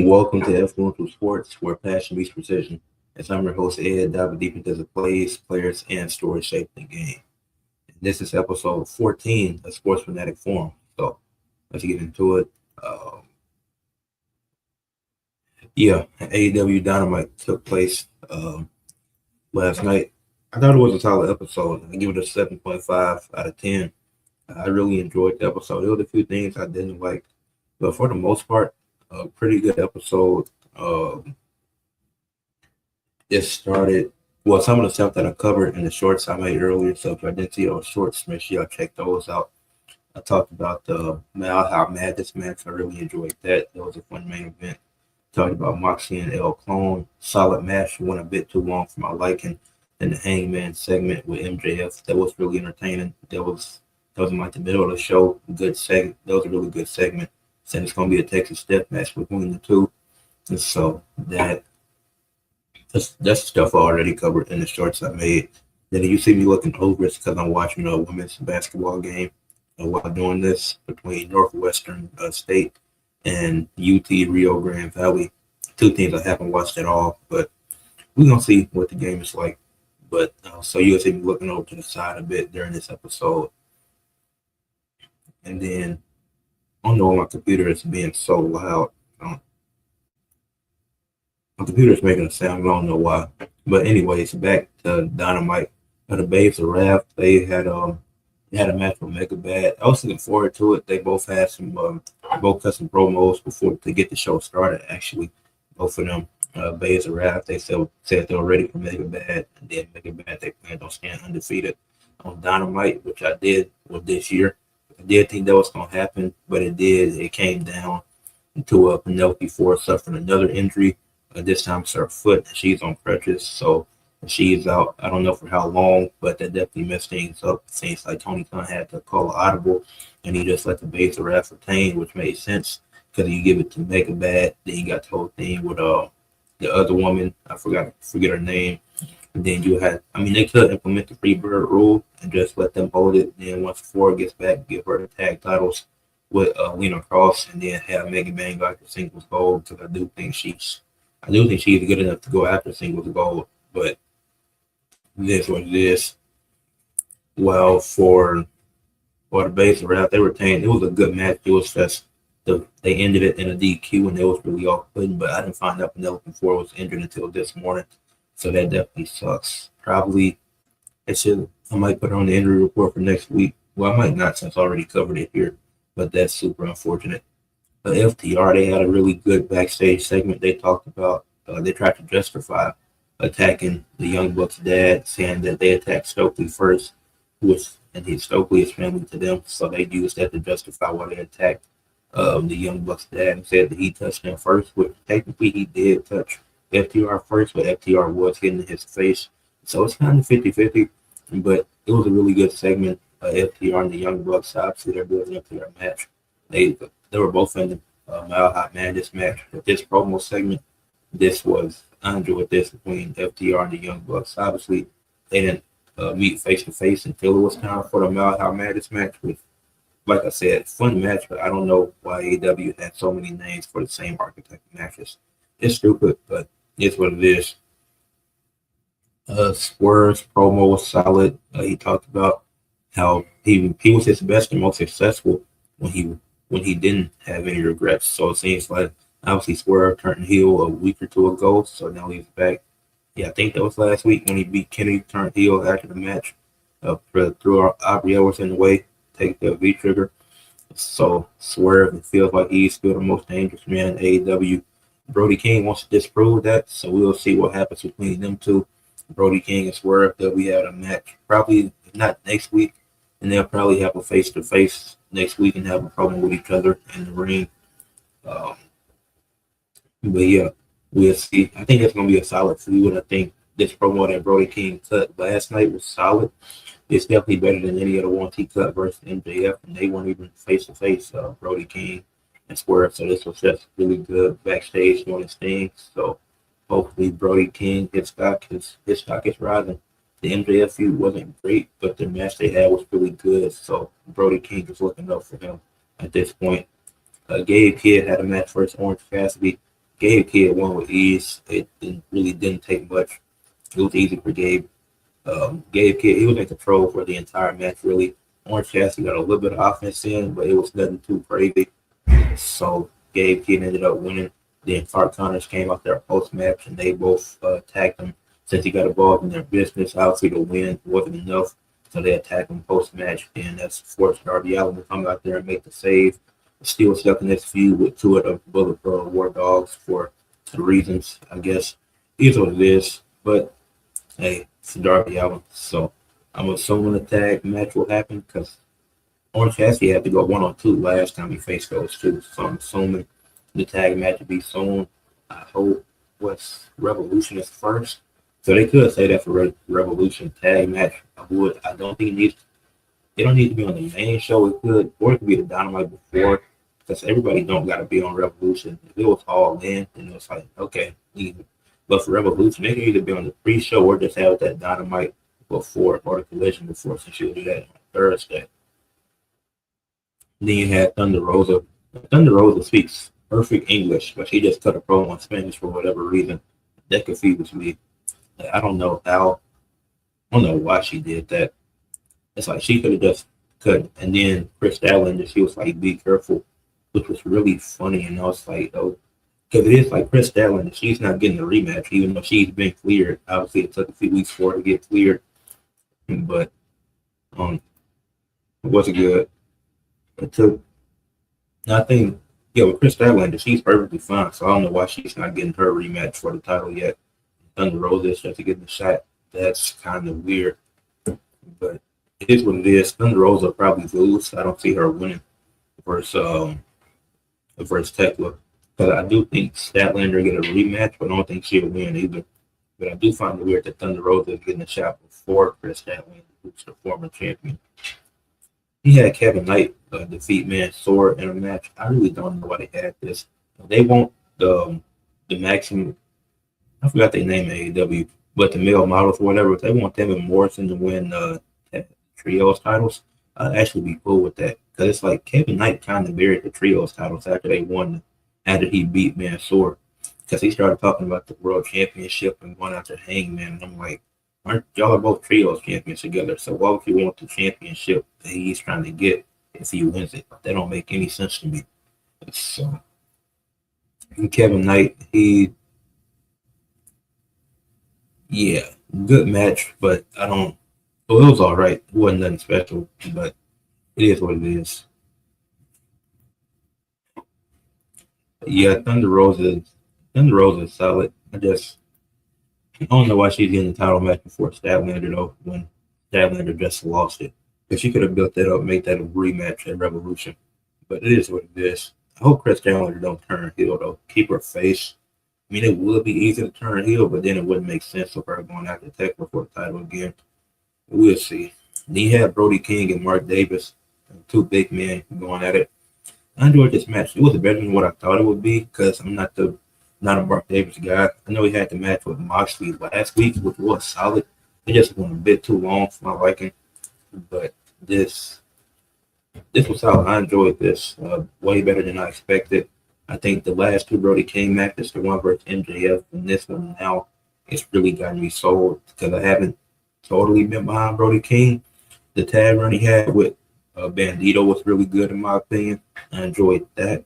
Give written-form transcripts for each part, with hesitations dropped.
Welcome to Ed Fluential Sports, where passion meets precision. As I'm your host, Ed, diving deep into the plays, players, and stories shaping the game. This is episode 14 of Sports Fanatic Forum. So let's get into it. AEW Dynamite took place last night. I thought it was a solid episode. I give it a 7.5 out of 10. I really enjoyed the episode. There was a few things I didn't like, but for the most part, a pretty good episode. It started, well, some of the stuff that I covered in the shorts I made earlier. So if I didn't see those shorts, make sure y'all check those out. I talked about the how mad this match. I really enjoyed that. That was a fun main event. Talked about Moxie and El Clone. Solid match. Went a bit too long for my liking. And the Hangman segment with MJF. That was really entertaining. That was in like the middle of the show. Good segment. That was a really good segment. Said it's going to be a Texas Death match between the two. And so that's stuff I already covered in the shorts I made. Then you see me looking over, it's because I'm watching a women's basketball game while doing this between Northwestern State and UT Rio Grande Valley. Two teams I haven't watched at all, but we're going to see what the game is like. But so you'll see me looking over to the side a bit during this episode. And then I don't know why my computer is being so loud. My computer is making a sound. I don't know why. But anyways, back to Dynamite. The Babes of Wrath, they had a match with Mega Bad. I was looking forward to it. They both had both cut some promos before to get the show started. Actually, both of them, Babes of Wrath, they said they were ready for Mega Bad, and then Mega Bad they planned on staying undefeated on Dynamite, which I did with this year. I did think that was gonna happen, but it did. It came down to Penelope Ford suffering another injury. This time it's her foot. She's on crutches, so she's out. I don't know for how long, but that definitely messed things up. It seems like Tony Khan had to call an audible, and he just let the Babes of Wrath retain, which made sense because you give it to Mega Bad. Then you got the whole thing with the other woman. I forget her name. And then you had, they could implement the free bird rule and just let them hold it. Then once Ford gets back, give her the tag titles with Lena Cross, and then have Mega Bang go after singles gold, because I do think she's good enough to go after singles gold. But this what it is. Well, for the Babes of Wrath, they retained. It was a good match. It was just they ended it in a DQ, and it was really off-putting. But I didn't find out Penelope Ford was injured until this morning, so that definitely sucks. Probably I might put on the injury report for next week. Well, I might not, since I already covered it here, but that's super unfortunate. FTR, they had a really good backstage segment. They talked about, they tried to justify attacking the Young Bucks' dad, saying that they attacked Stokely first, and Stokely is family to them, so they used that to justify why they attacked the Young Bucks' dad, and said that he touched him first, which technically he did touch FTR first, but FTR was hitting his face, so it's kind of 50-50, but it was a really good segment. FTR and the Young Bucks, obviously they're building up to their match. They were both in the Mile High Madness match. With this promo segment, I enjoyed this between FTR and the Young Bucks. Obviously, they didn't meet face to face until it was time for the Mile High Madness match. Which, like I said, fun match, but I don't know why AEW had so many names for the same archetype matches. It's stupid, but it's what it is. Swerve's promo was solid. He talked about how he was his best and most successful when he didn't have any regrets. So it seems like obviously Swerve turned heel a week or two ago, so now he's back. Yeah, I think that was last week when he beat Kenny, turned heel after the match. Threw Aubrey Edwards in the way, take the V trigger. So Swerve, it feels like he's still the most dangerous man in AEW. Brody King wants to disprove that, so we'll see what happens between them two. Brody King and Swerve, that we have a match probably not next week, and they'll probably have a face-to-face next week and have a problem with each other in the ring. But yeah, we'll see. I think it's going to be a solid feud. I think this promo that Brody King cut last night was solid. It's definitely better than any other ones he cut versus MJF, and they weren't even face-to-face, Brody King and Swerve. So this was just really good backstage doing his thing. So hopefully Brody King, his stock is rising. The MJF feud wasn't great, but the match they had was really good. So Brody King is looking up for him at this point. Gabe Kidd had a match versus Orange Cassidy. Gabe Kidd won with ease. Really didn't take much. It was easy for Gabe. Gabe Kidd, he was in control for the entire match, really. Orange Cassidy got a little bit of offense in, but it was nothing too crazy. So Gabe Kidd ended up winning. Then Clark Connors came out there post match, and they both attacked him since he got involved in their business. Obviously, the win wasn't enough, so they attacked him post match, and that's forced Darby Allin to come out there and make the save. Still stuck in this feud with two of the Bullet Club War Dogs for the reasons, I guess. Is what it is, but hey, it's Darby Allin, so I'm assuming the tag match will happen because Orange Cassidy had to go 1-on-2 last time he faced those two. So I'm assuming the tag match will be soon. I hope what's Revolution is first. So they could say that's a Revolution tag match. I don't think it don't need to be on the main show. It could, or it could be the Dynamite before. Because everybody don't got to be on Revolution. If it was all in, then it was like, okay, even. But for Revolution, they can either be on the pre-show or just have that Dynamite before or the Collision before, since you'll do that on Thursday. Then you had Thunder Rosa. Thunder Rosa speaks perfect English, but she just cut a promo in Spanish for whatever reason. That confuses me. I don't know how. I don't know why she did that. It's like she could have just cut. And then Chris Statlander, she was like, be careful, which was really funny. And I was like, oh, because it is like Chris Statlander, she's not getting a rematch, even though she's been cleared. Obviously, it took a few weeks for her to get cleared. But it wasn't good. It took nothing. Yeah, with Chris Statlander, she's perfectly fine. So I don't know why she's not getting her rematch for the title yet. Thunder Rosa is just to get the shot. That's kind of weird. But it is what it is. Thunder Rosa will probably lose. I don't see her winning versus Tekla. Because I do think Statlander get a rematch, but I don't think she'll win either. But I do find it weird that Thunder Rosa is getting a shot before Chris Statlander, who's the former champion. He had Kevin Knight defeat Mansoor in a match. I really don't know why they had this. They want the maximum. I forgot their name in AEW, but the male models or whatever. If they want them and Morrison to win trios titles, I'd actually be cool with that, because it's like Kevin Knight kind of buried the trios titles after he beat Mansoor, because he started talking about the world championship and going after Hangman. And I'm like, aren't y'all are both trios champions together? So why would you want the championship that he's trying to get if he wins it? That don't make any sense to me. So Kevin Knight, good match, but I don't. Well, it was all right. It wasn't nothing special, but it is what it is. Yeah, Thunder Rosa is solid. I don't know why she's getting the title match before Statlander though, when Statlander just lost it. Because she could have built that up, made that a rematch at Revolution. But it is what it is. I hope Chris Statlander don't turn heel though. Keep her face. I mean, it would be easy to turn heel, but then it wouldn't make sense for her going after Tekla for the title again. We'll see. Then you have Brody King and Mark Davis, two big men going at it. I enjoyed this match. It was better than what I thought it would be, because I'm not a Mark Davis guy. I know he had the match with Moxley last week, which was solid. It just went a bit too long for my liking. But this was solid. I enjoyed this way better than I expected. I think the last two Brody King matches, the one versus MJF and this one now, it's really gotten me sold, because I haven't totally been behind Brody King. The tag run he had with Bandito was really good in my opinion. I enjoyed that.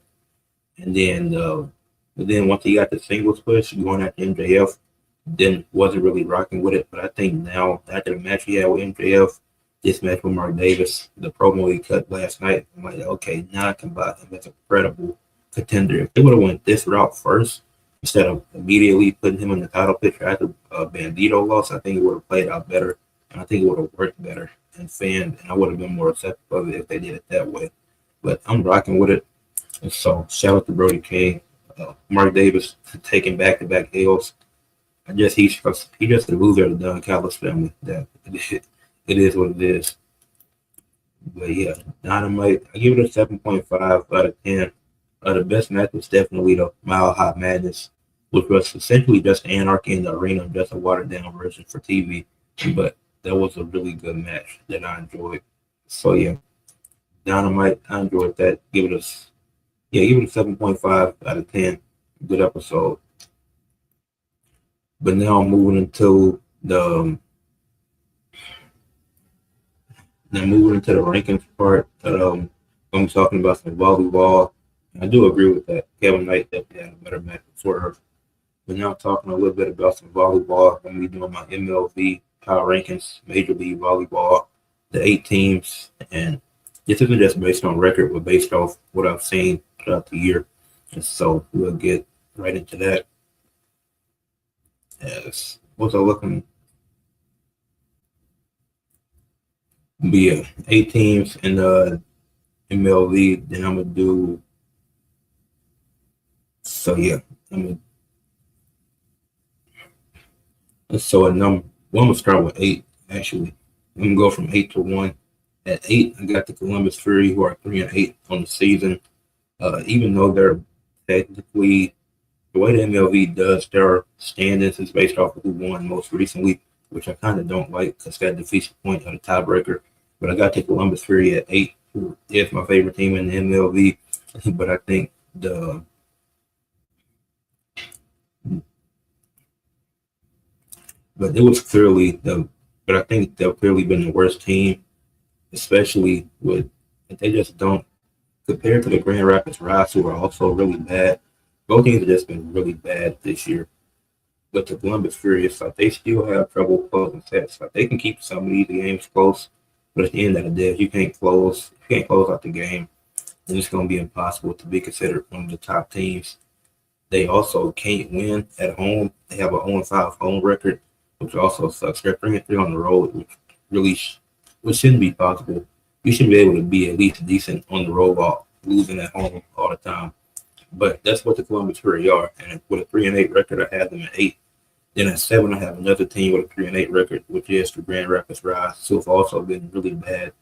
And then once he got the singles push going after MJF, then wasn't really rocking with it. But I think now, after the match he had with MJF, this match with Mark Davis, the promo he cut last night, I'm like, okay, now I can buy him as a credible contender. If they would have went this route first, instead of immediately putting him in the title picture after Bandito loss, I think it would have played out better, and I think it would have worked better and I would have been more accepting of it if they did it that way. But I'm rocking with it. And so shout out to Brody King, Mark Davis taking back-to-back L's. He's just a loser of the Don Callis family. That it is what it is. But yeah, Dynamite, I give it a 7.5 out of 10. The best match was definitely the Mile High Madness, which was essentially just Anarchy in the arena, just a watered down version for TV. But that was a really good match that I enjoyed. So yeah, Dynamite, I enjoyed that. Give it a 7.5 out of 10. Good episode. But now I'm moving into the rankings part. I'm talking about some volleyball. I do agree with that. Kevin Knight definitely had a better match before her. But now talking a little bit about some volleyball. I'm gonna be doing my MLV power rankings, Major League Volleyball, the 8 teams, and this isn't just based on record, but based off what I've seen throughout the year. And so we'll get right into that. As also looking be 8 teams in the MLV. Then I'm gonna do so yeah. I'm gonna so at number well, I'm gonna start with 8 actually. I'm gonna go from 8 to 1. At 8, I got the Columbus Fury, who are 3-8 on the season. Even though they're technically the way the MLV does their standings is based off of who won most recently, which I kind of don't like because that defeats the point of the tiebreaker. But I got the Columbus Fury at 8, who is my favorite team in the MLV. But I think but it was clearly but I think they've clearly been the worst team, especially with they just don't compared to the Grand Rapids Rise, who are also really bad. Both teams have just been really bad this year. But the Columbus Fury, it's like they still have trouble closing sets. Like they can keep some of these games close, but at the end of the day, if you can't close out the game, then it's going to be impossible to be considered one of the top teams. They also can't win at home. They have a 0-5 home record, which also sucks. They're 3-3 on the road, which shouldn't be possible. You should be able to be at least decent on the road while losing at home all the time. But that's what the Columbus Fury are. And with a 3-8 record, I have them at 8. Then at 7, I have another team with a 3-8 record, which is the Grand Rapids Rise, who have also been really bad.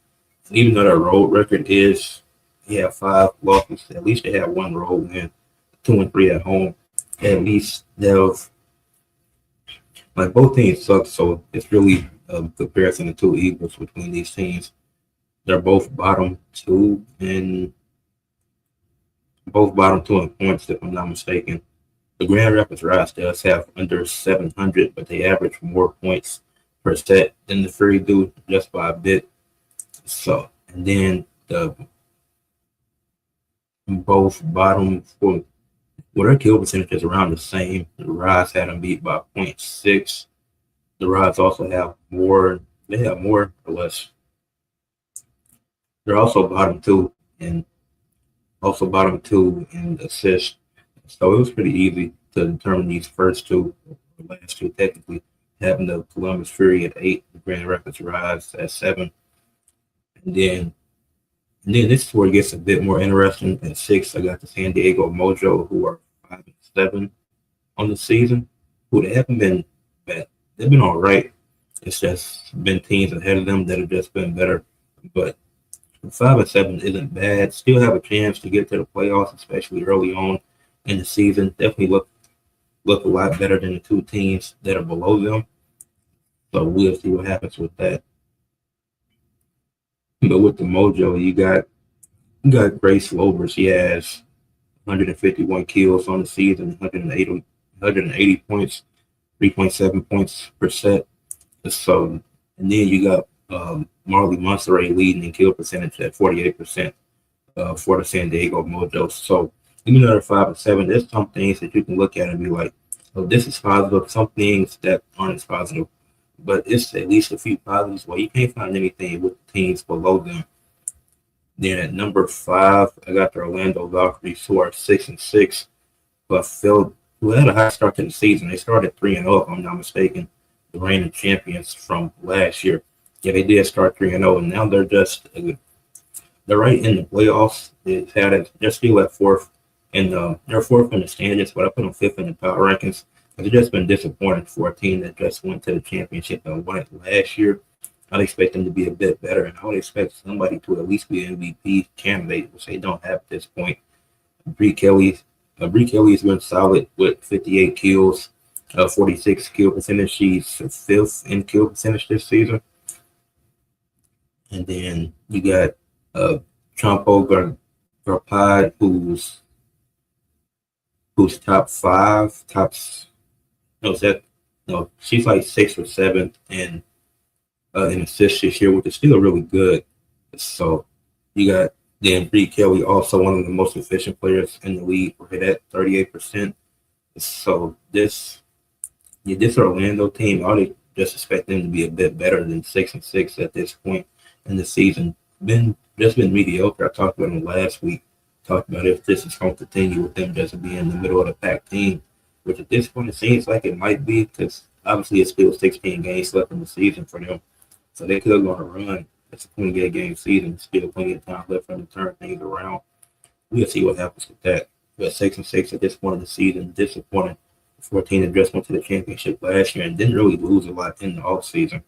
And even though their road record is, they have 5 losses, at least they have 1 road win, 2-3 at home. At least they've, like both teams suck, so it's really a comparison of 2 equals between these teams. They're both bottom 2 in points, if I'm not mistaken. The Grand Rapids Rise does have under 700, but they average more points per set than the Fury do, just by a bit. So, and then the both bottom for well, their kill percentage is around the same. The Rise had them beat by 0.6. The Rise also have more. They have more or less. They're also bottom two in assists. So it was pretty easy to determine these first two, the last two technically, having the Columbus Fury at 8, the Grand Rapids Rise at 7. And then this is where it gets a bit more interesting. At 6, I got the San Diego Mojo, who are 5-7 on the season, who they haven't been bad. They've been all right. It's just been teams ahead of them that have just been better. But 5-7 isn't bad. Still have a chance to get to the playoffs, especially early on in the season. Definitely look a lot better than the 2 teams that are below them. So we'll see what happens with that. But with the Mojo, you got Grace Lover. She has 151 kills on the season, 180 points, 3.7 points per set. So, and then you got Marley Monserrat leading in kill percentage at 48% for the San Diego Mojo. So, even though they're 5-7, there's some things that you can look at and be like, oh, this is positive. Some things that aren't as positive, but it's at least a few positives. Well, you can't find anything with the teams below them. Then at number 5, I got the Orlando Valkyries, who are 6-6, but who had a high start to the season. They started 3-0, if I'm not mistaken, the reigning champions from last year. Yeah, they did start 3-0, and now they're right in the playoffs. They're still at 4th, and they're 4th in the standings, but I put them 5th in the power rankings. It's just been disappointing for a team that just went to the championship and won it last year. I'd expect them to be a bit better, and I would expect somebody to at least be an MVP candidate, which they don't have at this point. Bree Kelly's been solid with 58 kills, 46 kill percentage. She's 5th in kill percentage this season. And then you got Trumpo Garpad, who's who's top five, tops. No, that no, she's like sixth or seventh in assists this year, which is still really good. So you got then Bree Kelly, also one of the most efficient players in the league, right at 38%. So this Orlando team, I would just expect them to be a bit better than 6-6 at this point in the season. Been mediocre. I talked about them last week. Talked about if this is going to continue with them just being in the middle of the pack team, which at this point it seems like it might be because obviously it's still 16 games left in the season for them, so they could go on a run. It's a 28 game season, still plenty of time left for them to turn things around. We'll see what happens with that. But 6-6 at this point of the season, disappointing. 14 just went to the championship last year and didn't really lose a lot in the off season.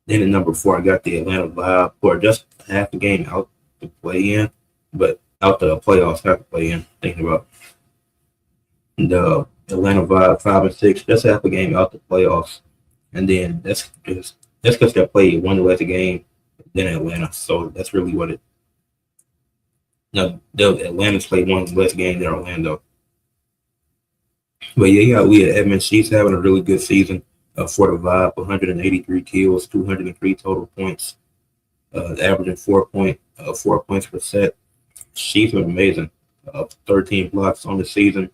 Then at number 4, I got the Atlanta Vibe, who are just half a game out to play in, but out the playoffs, have to play in. Thinking about the Atlanta Vibe, 5-6, just half a game out the playoffs, and then that's because they played one less game than Atlanta, so that's really what it. No, the Atlanta's played one less game than Orlando. But yeah, you got Leah Edmonds. She's having a really good season for the Vibe. 183 kills, 203 total points, averaging 4 points per set. She's been amazing. 13 blocks on the season.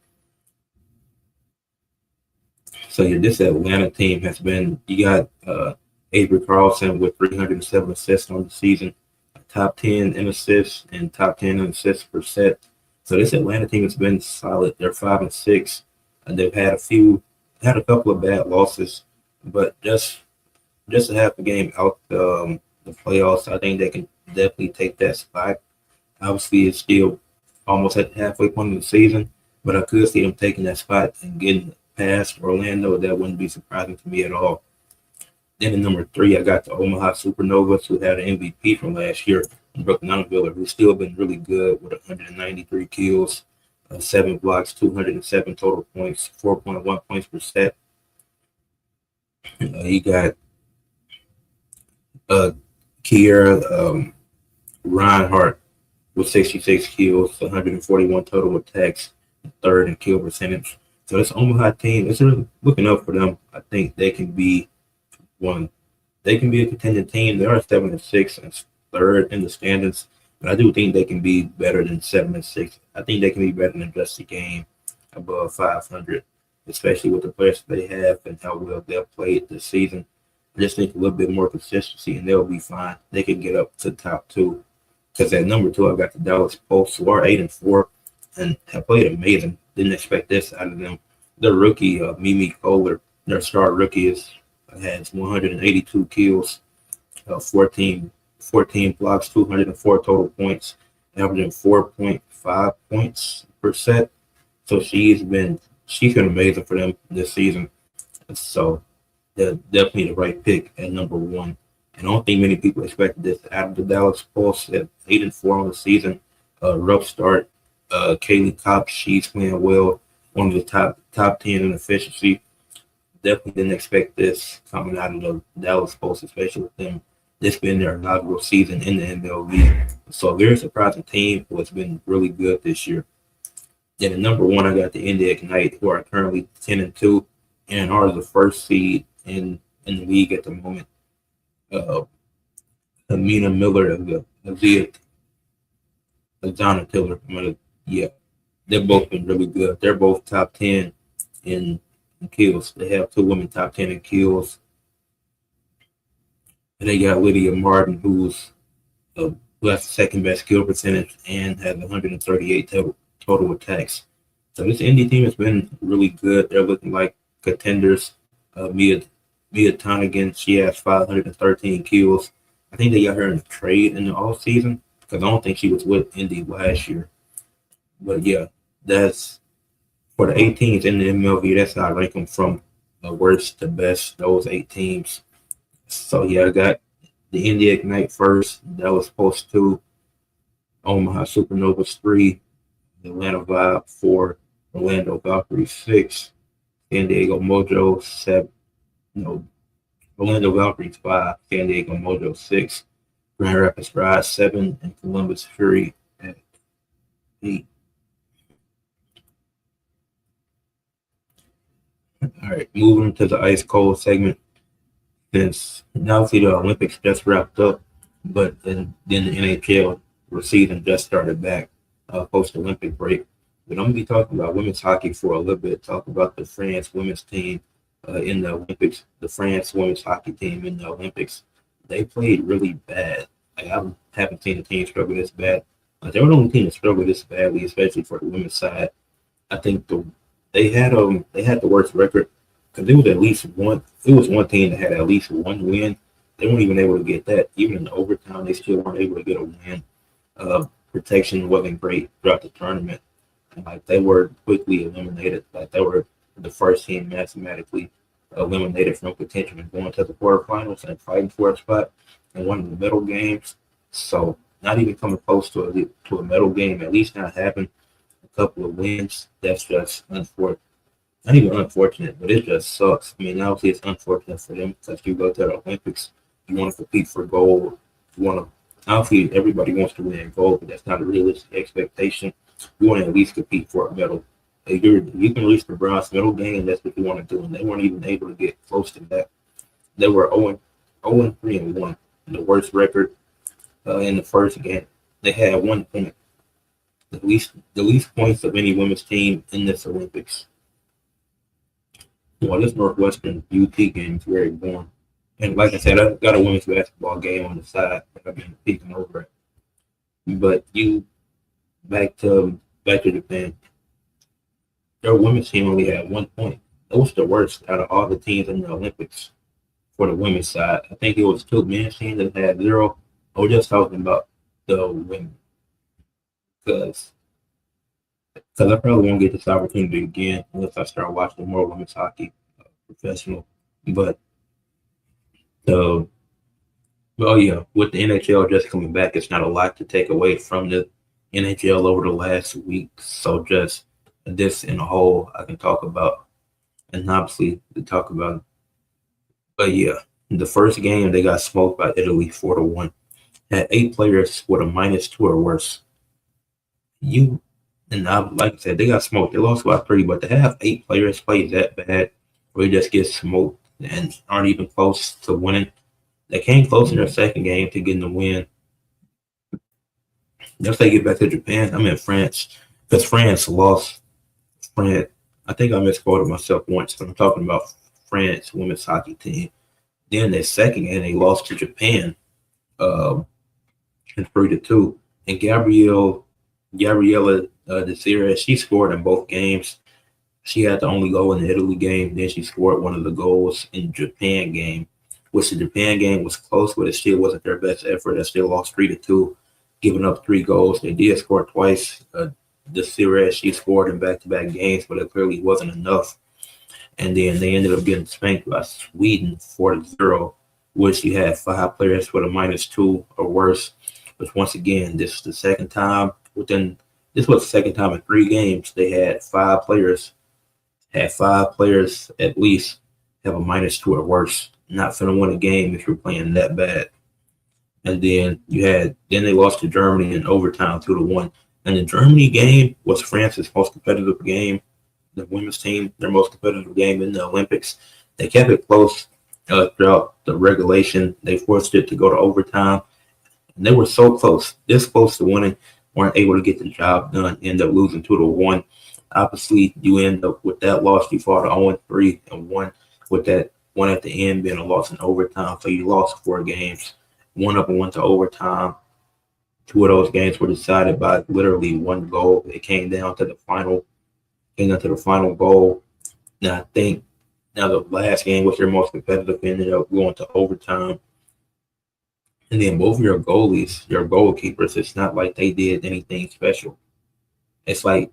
So yeah, this Atlanta team has been. You got Avery Carlson with 307 assists on the season, top 10 in assists and top 10 in assists per set. So this Atlanta team has been solid. They're 5-6. And they've had a couple of bad losses, but just a half a game out the playoffs, I think they can definitely take that spot. Obviously, it's still almost at the halfway point of the season, but I could see them taking that spot and getting past Orlando. That wouldn't be surprising to me at all. Then at number 3, I got the Omaha Supernovas, who had an MVP from last year, Brooke Nunaviller, who's still been really good with 193 kills. 7 blocks, 207 total points, 4.1 points per set. You got Kiera Reinhardt with 66 kills, 141 total attacks, third in kill percentage. So this Omaha team, it's really looking up for them. I think they can be one. They can be a contending team. They are 7-6 and third in the standings. But I do think they can be better than 7-6. I think they can be better than just a game above 500, especially with the players they have and how well they've played this season. I just think a little bit more consistency and they'll be fine. They can get up to the top 2. Because at number 2, I've got the Dallas Pulse, who are 8-4 and have played amazing. Didn't expect this out of them. Their rookie, Mimi Kohler, their star rookie, has 182 kills, 14 blocks, 204 total points, averaging 4.5 points per set. So she's been amazing for them this season. So they're definitely the right pick at number 1. And I don't think many people expected this out of the Dallas Pulse at 8-4 on the season. Rough start. Kaylee Cox, she's playing well, one of the top 10 in efficiency. Definitely didn't expect this coming out of the Dallas Pulse, especially with them. This being their inaugural season in the MLB. So a very surprising team who has been really good this year. Then at number 1, I got the Indy Ignite, who are currently 10-2 and are the first seed in the league at the moment. Amina Miller and Azana Tiller. Yeah, they've both been really good. They're both top 10 in kills. They have 2 women top 10 in kills. And they got Lydia Martin, who has the second best kill percentage and has 138 total attacks. So this Indy team has been really good. They're looking like contenders. Mia Tonigan, she has 513 kills. I think they got her in a trade in the off season because I don't think she was with Indy last year. But yeah, that's for the 8 teams in the MLB. That's how I rank them from worst to best. Those 8 teams. So yeah, I got the Indy Ignite first. That was Pulse 2. Omaha Supernovas 3. Atlanta Vibe 4. Orlando Valkyries 6. San Diego Mojo 7. No, Orlando Valkyries 5. San Diego Mojo 6. Grand Rapids Rise 7. And Columbus Fury at 8. All right, moving to the ice cold segment. Since now see the Olympics just wrapped up, but then the NHL season just started back post Olympic break. But I'm gonna be talking about women's hockey for a little bit. Talk about the France women's team in the Olympics. The France women's hockey team in the Olympics. They played really bad. Like, I haven't seen a team struggle this bad. They were the only team that struggled this badly, especially for the women's side. I think they had the worst record because there was at least one. It was one team that had at least one win. They weren't even able to get that. Even in the overtime, they still weren't able to get a win. Protection wasn't great throughout the tournament. And, like, they were quickly eliminated. Like, they were the first team mathematically eliminated from contention and going to the quarterfinals and fighting for a spot in one of the medal games. So not even coming close to a medal game, at least not having a couple of wins. That's just unfortunate. Not even unfortunate, but it just sucks. I mean, obviously it's unfortunate for them because you go to the Olympics, you want to compete for gold. You want to obviously everybody wants to win gold, but that's not a realistic expectation. You want to at least compete for a medal. If you can reach the bronze medal game, that's what you want to do. And they weren't even able to get close to that. They were 0 3 and 1, the worst record in the first game. They had 1 point, the least points of any women's team in this Olympics. Well, this Northwestern UT game is very boring. And like I said, I got a women's basketball game on the side that I've been peeking over at. But back to Japan. Their women's team only had 1 point. That was the worst out of all the teams in the Olympics for the women's side. I think it was two men's teams that had 0. I was just talking about the women because I probably won't get this opportunity again unless I start watching more women's hockey professional. But the well, yeah, with the NHL just coming back, it's not a lot to take away from the NHL over the last week. So just this in a whole, I can talk about, and obviously to talk about. But yeah, the first game they got smoked by Italy 4-1. Had 8 players with a -2 or worse. You and like I said, they got smoked. They lost by 3, but to have 8 players play that bad, where they just get smoked and aren't even close to winning. They came close in their second game to getting the win. Once they get back to Japan, I'm in France because France lost. France, I think I misquoted myself once, but I'm talking about France women's hockey team. Then their second game, they lost to Japan um, in 3-2. And Gabriella Desiree, she scored in both games. She had the only goal in the Italy game. Then she scored one of the goals in the Japan game, which the Japan game was close, but it still wasn't their best effort. They still lost 3-2, giving up 3 goals. They did score twice. Desiree, she scored in back-to-back games, but it clearly wasn't enough. And then they ended up getting spanked by Sweden 4-0, which you had 5 players with a -2 or worse. But once again, this is the second time this was the second time in 3 games they had 5 players at least have a -2 or worse. Not finna win a game if you're playing that bad. And then they lost to Germany in overtime 2-1. And the Germany game was France's most competitive game. The women's team, their most competitive game in the Olympics. They kept it close throughout the regulation. They forced it to go to overtime. And they were so close, this close to winning, weren't able to get the job done, end up losing 2-1. Obviously, you end up with that loss. You fought 0-3 and 1 with that one at the end being a loss in overtime. So you lost 4 games, 1 up and 1 to overtime. 2 of those games were decided by literally 1 goal. It came down to the final goal. Now I think the last game was their most competitive, ended up going to overtime. And then both of your goalies, your goalkeepers, it's not like they did anything special. It's like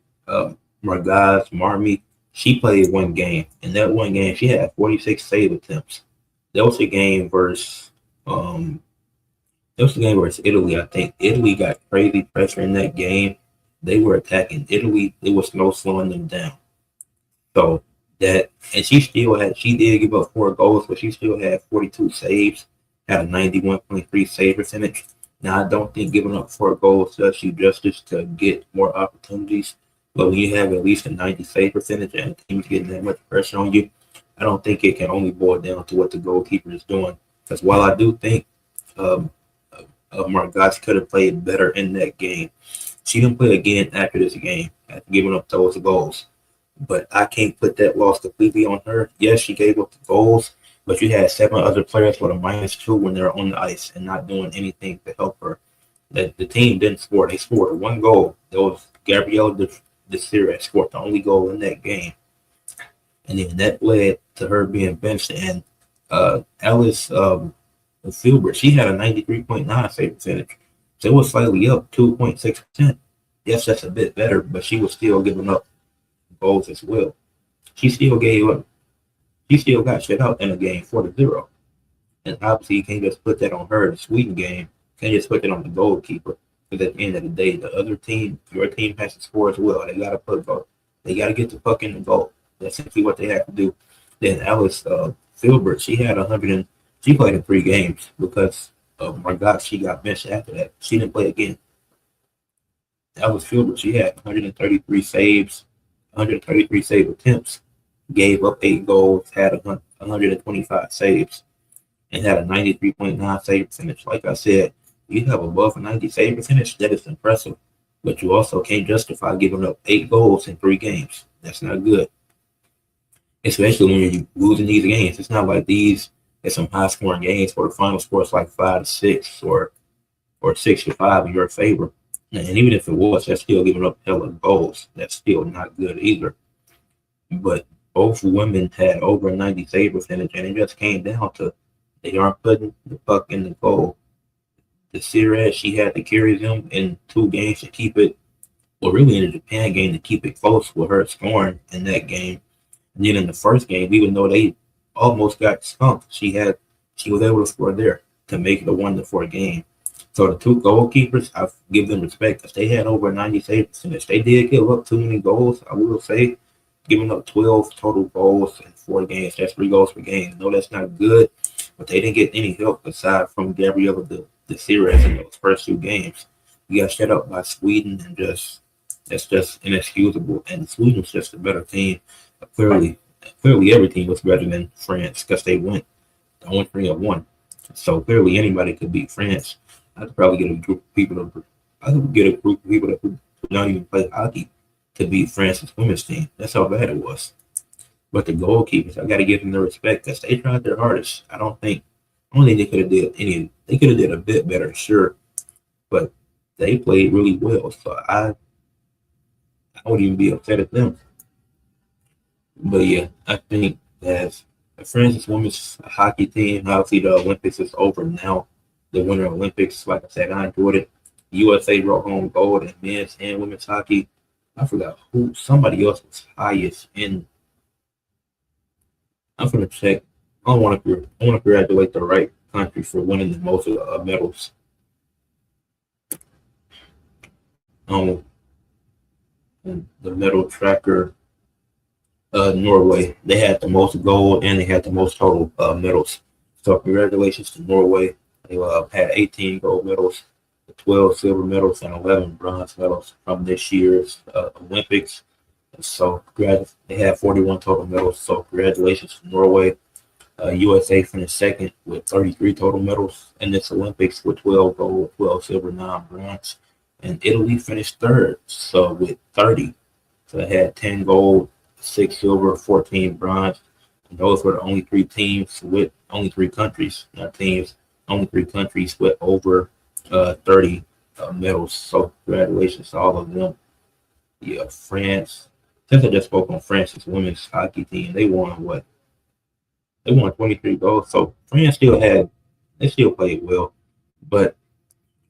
Marmi, she played 1 game. In that 1 game, she had 46 save attempts. That was a game versus Italy. I think Italy got crazy pressure in that game. They were attacking Italy. There was no slowing them down. So and she did give up 4 goals, but she still had 42 saves, had a 91.3 save percentage. Now, I don't think giving up 4 goals does you justice to get more opportunities But when you have at least a 90 save percentage and the team's getting that much pressure on you, I don't think it can only boil down to what the goalkeeper is doing. Because while I do think um, Margots could have played better in that game, she didn't play again after this game, after giving up those goals. But I can't put that loss completely on her. Yes, she gave up the goals, but you had 7 other players with a -2 when they're on the ice and not doing anything to help her. The team didn't score. They scored 1 goal. That was Gabrielle Desiree scored the only goal in that game. And then that led to her being benched. And Alice Filbert, she had a 93.9 save percentage. So it was slightly up 2.6%. Yes, that's a bit better, but she was still giving up goals as well. She still gave up. She still got shut out in a game 4-0. And obviously, you can't just put that on her in the Sweden game. You can't just put that on the goalkeeper. Because at the end of the day, the other team, your team has to score as well. They got to put goal. They got to get the puck in the goal. That's simply what they have to do. Then Alice Filbert, she had 100 and she played in 3 games because of Margot. She got benched after that. She didn't play again. Alice Filbert, she had 133 saves, 133 save attempts, gave up 8 goals, had 125 saves, and had a 93.9 save percentage. Like I said, you have above a 90 save percentage, that is impressive. But you also can't justify giving up 8 goals in 3 games. That's not good. Especially when you're losing these games. It's not like these are some high scoring games where the final score is like 5-6 or 6-5 in your favor. And even if it was, that's still giving up hella goals. That's still not good either. But both women had over a 90 save percentage, and it just came down to they aren't putting the puck in the goal. The series, she had to carry them in 2 games to keep it, well, really in the Japan game to keep it close with her scoring in that game. And then in the first game, even though they almost got skunked, she was able to score there to make it a 1-4 game. So the 2 goalkeepers, I give them respect because they had over 90 save percentage. They did give up too many goals, I will say, giving up 12 total goals in 4 games. That's 3 goals per game. No, that's not good, but they didn't get any help aside from Gabriella the series in those first 2 games. You got shut up by Sweden, and that's just inexcusable. And Sweden's just a better team. Clearly every team was better than France because they went the only 3-1. So clearly anybody could beat France. I could probably get a group of people that would not even play hockey to beat France's women's team. That's how bad it was. But the goalkeepers, I got to give them the respect because they tried their hardest. I don't think they could have did any. They could have did a bit better, sure, but they played really well. So I wouldn't even be upset at them. But yeah, I think as the France's women's hockey team, obviously the Olympics is over now. The Winter Olympics, like I said, I enjoyed it. USA brought home gold in men's and women's hockey. I forgot who. Somebody else was highest in. I'm gonna check. I want to congratulate the right country for winning the most medals. Um, the medal tracker, Norway. They had the most gold and they had the most total medals. So congratulations to Norway. They had 18 gold medals, 12 silver medals, and 11 bronze medals from this year's Olympics. And so they had 41 total medals. So congratulations to Norway. USA finished second with 33 total medals in this Olympics with 12 gold, 12 silver, 9 bronze. And Italy finished third, so with 30. So they had 10 gold, 6 silver, 14 bronze. And those were the only 3 teams with only 3 countries, not teams, only 3 countries with over 30 medals. So congratulations to all of them. Yeah, France. Since I just spoke on France's women's hockey team, they won what? They won 23 goals. So France still played well. But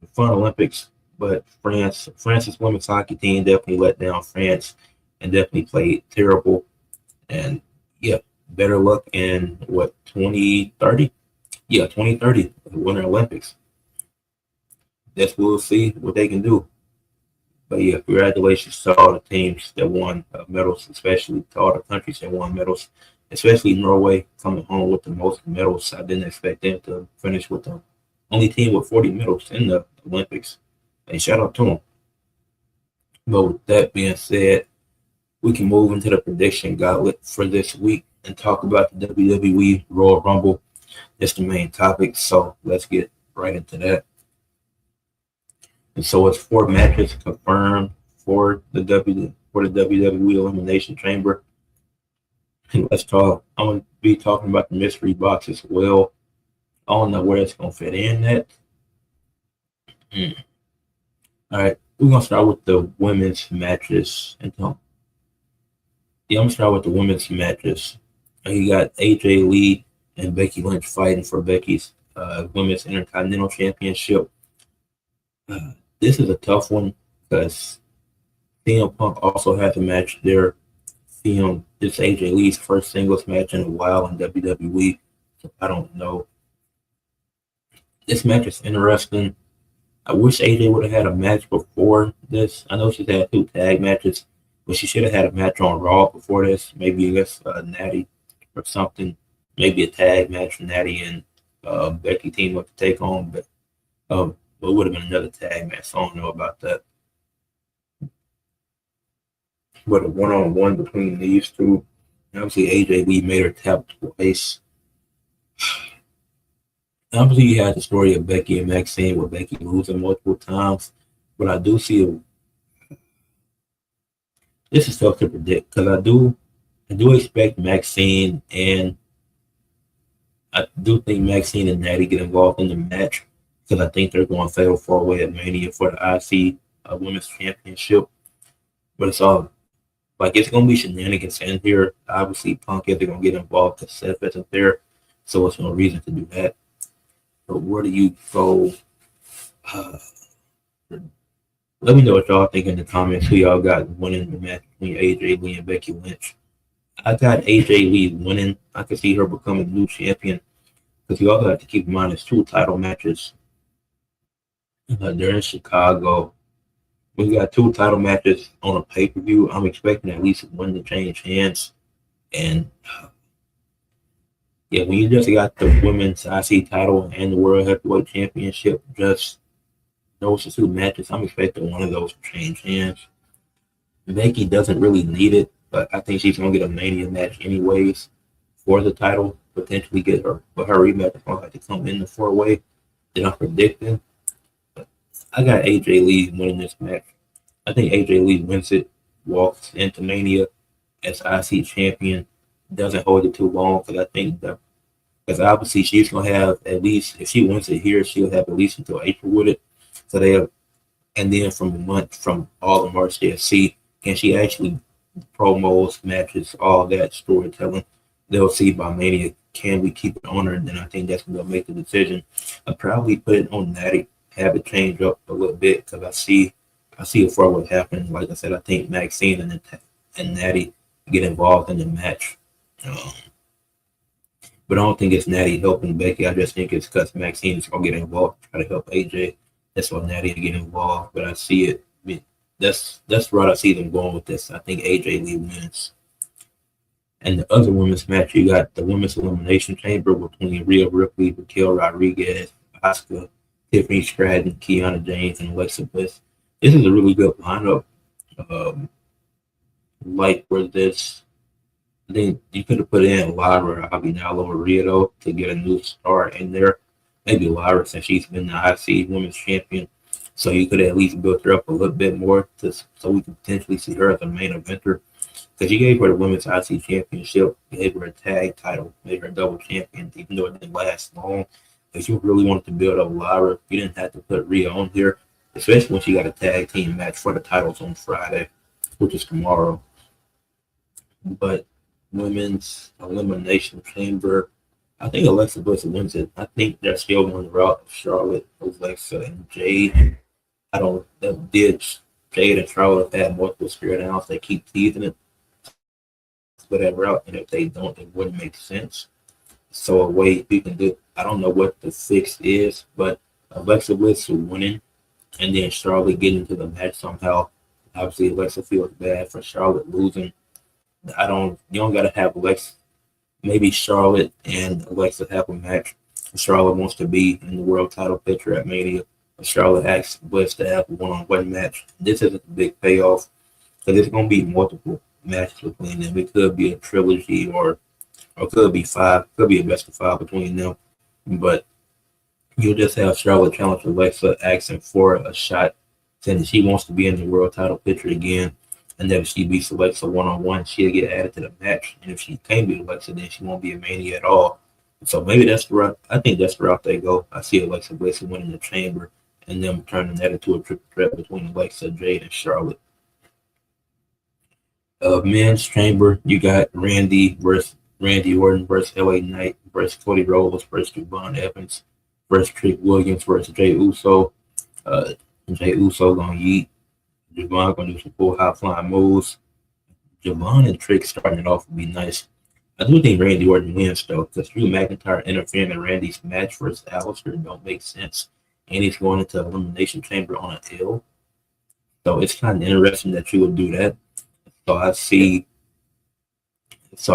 the fun Olympics, but France's women's hockey team definitely let down France and definitely played terrible. And yeah, better luck in 2030? Yeah, 2030, the Winter Olympics. Guess we'll see what they can do. But yeah, congratulations to all the teams that won medals, especially to all the countries that won medals, especially Norway coming home with the most medals. I didn't expect them to finish with the only team with 40 medals in the Olympics. And shout out to them. But with that being said, we can move into the prediction gauntlet for this week and talk about the WWE Royal Rumble. That's the main topic, so let's get right into that. And so it's 4 matches confirmed for the WWE Elimination Chamber. And let's talk. I'm going to be talking about the mystery box as well. I don't know where it's going to fit in at. All right, we're going to start with the women's matches. I'm going to start with the women's matches. You got AJ Lee and Becky Lynch fighting for Becky's Women's Intercontinental Championship. This is a tough one because CM Punk also has a match there. It's AJ Lee's first singles match in a while in WWE. So I don't know. This match is interesting. I wish AJ would have had a match before this. I know she's had 2 tag matches, but she should have had a match on Raw before this. Maybe against Natty or something. Maybe a tag match for Natty and Becky team up to take on. But it would have been another tag match. So I don't know about that. But a one-on-one between these two. Obviously, AJ Lee made her tap twice. Obviously, you had the story of Becky and Maxine, where Becky losing multiple times. But I do see this is tough to predict because I do expect Maxine, and I do think Maxine and Natty get involved in the match because I think they're going fatal 4-way at Mania for the IC Women's Championship. But it's all like it's gonna be shenanigans in here. Obviously, Punk isn't gonna get involved because Seth isn't there, so it's no reason to do that. But where do you go? Let me know what y'all think in the comments. Who y'all got winning the match between AJ Lee and Becky Lynch? I got AJ Lee winning. I can see her becoming new champion because you also have to keep in mind it's 2 title matches. They're in Chicago. We got 2 title matches on a pay-per-view. I'm expecting at least one to change hands. And yeah, when you just got the women's IC title and the World Heavyweight Championship, just those 2 matches, I'm expecting one of those to change hands. Becky doesn't really need it, but I think she's going to get a Mania match anyways for the title, potentially get her. But her rematch is going to have to come in the 4-way that I'm predicting. I got AJ Lee winning this match. I think AJ Lee wins it, walks into Mania as IC champion, doesn't hold it too long because I think because obviously she's gonna have at least, if she wins it here, she'll have at least until April with it. So and then from the month from all the March they'll see can she actually promos, matches, all that storytelling. They'll see by Mania can we keep it on her, and then I think that's when they'll make the decision. I'll probably put it on Natty. Have it change up a little bit because I see it for what happened. Like I said, I think Maxine and Natty get involved in the match. But I don't think it's Natty helping Becky. I just think it's because Maxine is going to get involved, try to help AJ. That's why Natty will get involved. But I see it. That's right. I see them going with this. I think AJ Lee wins. And the other women's match, you got the Women's Elimination Chamber between Rhea Ripley, Raquel Rodriguez, Asuka, Tiffany Stratton, Kiana James, and Alexa Bliss. This is a really good lineup. Like where this, I think you could have put in Lyra, Aguinaldo, or Rhea though, to get a new star in there. Maybe Lyra, since she's been the IC Women's Champion, so you could at least build her up a little bit more so we can potentially see her as a main eventer. Because you gave her the Women's IC Championship, gave her a tag title, made her a double champion, even though it didn't last long. If you really wanted to build up Lyra, you didn't have to put Rhea on here, especially when she got a tag team match for the titles on Friday, which is tomorrow. But Women's Elimination Chamber, I think Alexa Bliss wins it. I think they're still on the route of Charlotte, Alexa, and Jade. Jade and Charlotte have had multiple spirit announced. They keep teasing it for that route, and if they don't, it wouldn't make sense. So a way you can do, I don't know what the fix is, but Alexa Bliss winning and then Charlotte getting into the match somehow. Obviously, Alexa feels bad for Charlotte losing. You don't gotta have Alexa. Maybe Charlotte and Alexa have a match. Charlotte wants to be in the world title picture at Mania. Charlotte asks Bliss to have a one-on-one match. This isn't a big payoff because it's gonna be multiple matches between them. It could be a trilogy or could be five, could be a best of five between them. But you'll just have Charlotte challenge Alexa, asking for a shot, saying that she wants to be in the world title picture again, and that if she beats Alexa one-on-one, she'll get added to the match. And if she can't beat Alexa, then she won't be a Mania at all. So maybe that's the route. I think that's the route they go. I see Alexa Bliss winning the Chamber, and them turning that into a triple threat between Alexa, Jade, and Charlotte. Men's Chamber, you got Randy Orton versus LA Knight versus Cody Rhodes versus Devon Evans versus Trick Williams versus Jay Uso. Uh, Jay Uso gonna yeet. Devon gonna do some cool high flying moves. Devon and Trick starting it off would be nice. I do think Randy Orton wins though, because Drew McIntyre interfering in Randy's match versus Alistair don't make sense. And he's going into Elimination Chamber on a L. So it's kind of interesting that you would do that. So I